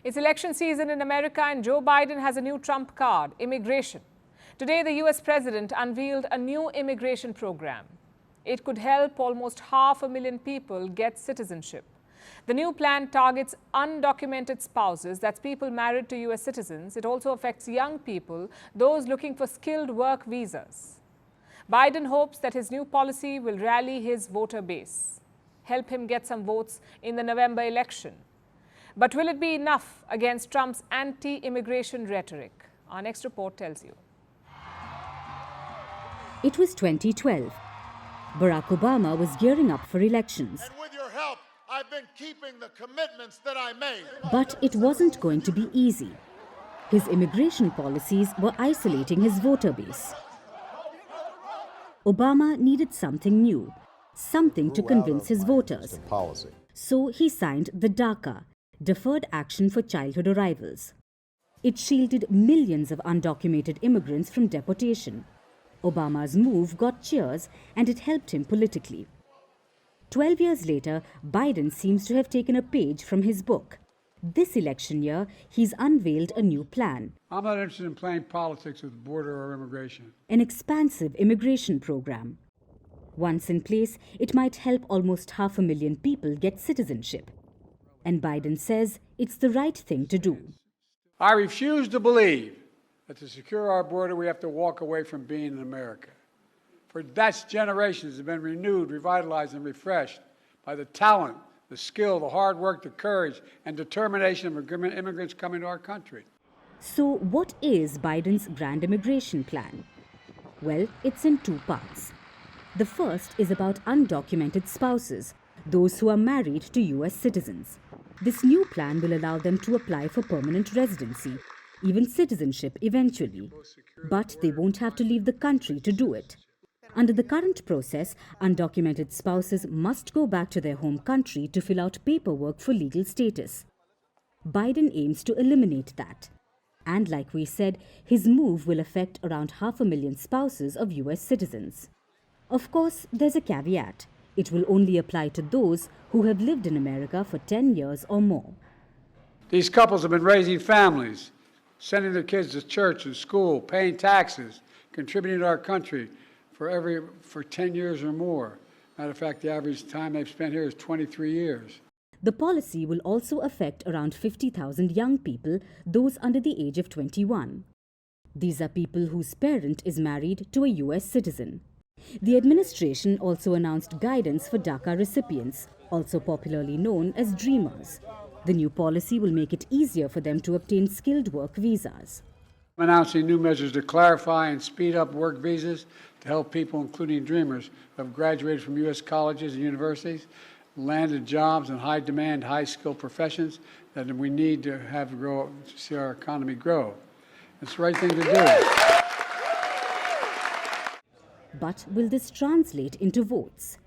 It's election season in America and Joe Biden has a new trump card, immigration. Today, the US president unveiled a new immigration program. It could help almost 500,000 people get citizenship. The new plan targets undocumented spouses, that's people married to US citizens. It also affects young people, those looking for skilled work visas. Biden hopes that his new policy will rally his voter base, help him get some votes in the November election. But will it be enough against Trump's anti-immigration rhetoric? Our next report tells you. It was 2012. Barack Obama was gearing up for elections. And with your help, I've been keeping the commitments that I made. But it wasn't going to be easy. His immigration policies were isolating his voter base. Obama needed something new, something to convince his voters. So he signed the DACA, Deferred Action for Childhood Arrivals. It shielded millions of undocumented immigrants from deportation. Obama's move got cheers and it helped him politically. 12 years later, Biden seems to have taken a page from his book. This election year, he's unveiled a new plan. I'm not interested in playing politics with border or immigration. An expansive immigration program. Once in place, it might help almost 500,000 people get citizenship. And Biden says it's the right thing to do. I refuse to believe that to secure our border, we have to walk away from being in America. For that's generations have been renewed, revitalized, and refreshed by the talent, the skill, the hard work, the courage, and determination of immigrants coming to our country. So what is Biden's grand immigration plan? Well, it's in two parts. The first is about undocumented spouses, those who are married to US citizens. This new plan will allow them to apply for permanent residency, even citizenship eventually. But they won't have to leave the country to do it. Under the current process, undocumented spouses must go back to their home country to fill out paperwork for legal status. Biden aims to eliminate that. And like we said, his move will affect around 500,000 spouses of US citizens. Of course, there's a caveat. It will only apply to those who have lived in America for 10 years or more. These couples have been raising families, sending their kids to church and school, paying taxes, contributing to our country for 10 years or more. Matter of fact, the average time they've spent here is 23 years. The policy will also affect around 50,000 young people, those under the age of 21. These are people whose parent is married to a US citizen. The administration also announced guidance for DACA recipients, also popularly known as Dreamers. The new policy will make it easier for them to obtain skilled work visas. I'm announcing new measures to clarify and speed up work visas to help people, including Dreamers, who have graduated from U.S. colleges and universities, landed jobs in high-demand, high-skilled professions that we need to have grow to see our economy grow. It's the right thing to do. But will this translate into votes?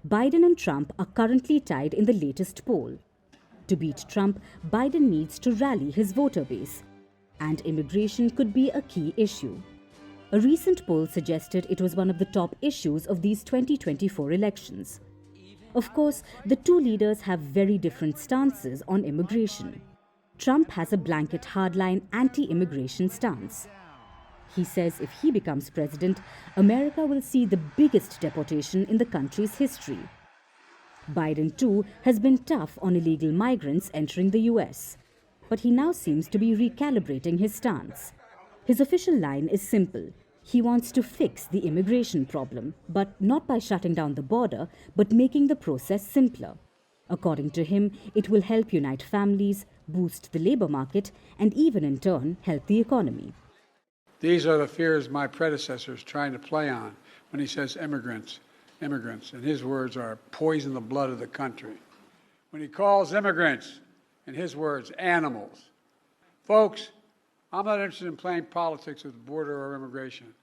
Biden and Trump are currently tied in the latest poll. To beat Trump, Biden needs to rally his voter base. And immigration could be a key issue. A recent poll suggested it was one of the top issues of these 2024 elections. Of course, the two leaders have very different stances on immigration. Trump has a blanket hardline anti-immigration stance. He says if he becomes president, America will see the biggest deportation in the country's history. Biden, too, has been tough on illegal migrants entering the US. But he now seems to be recalibrating his stance. His official line is simple. He wants to fix the immigration problem, but not by shutting down the border, but making the process simpler. According to him, it will help unite families, boost the labor market, and even in turn help the economy. These are the fears my predecessors trying to play on when he says immigrants. And his words are poison the blood of the country. When he calls immigrants, in his words, animals. Folks, I'm not interested in playing politics with border or immigration.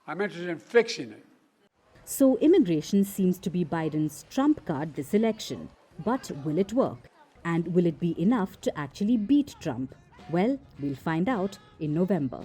I'm interested in fixing it. So immigration seems to be Biden's trump card this election. But will it work? And will it be enough to actually beat Trump? Well, we'll find out in November.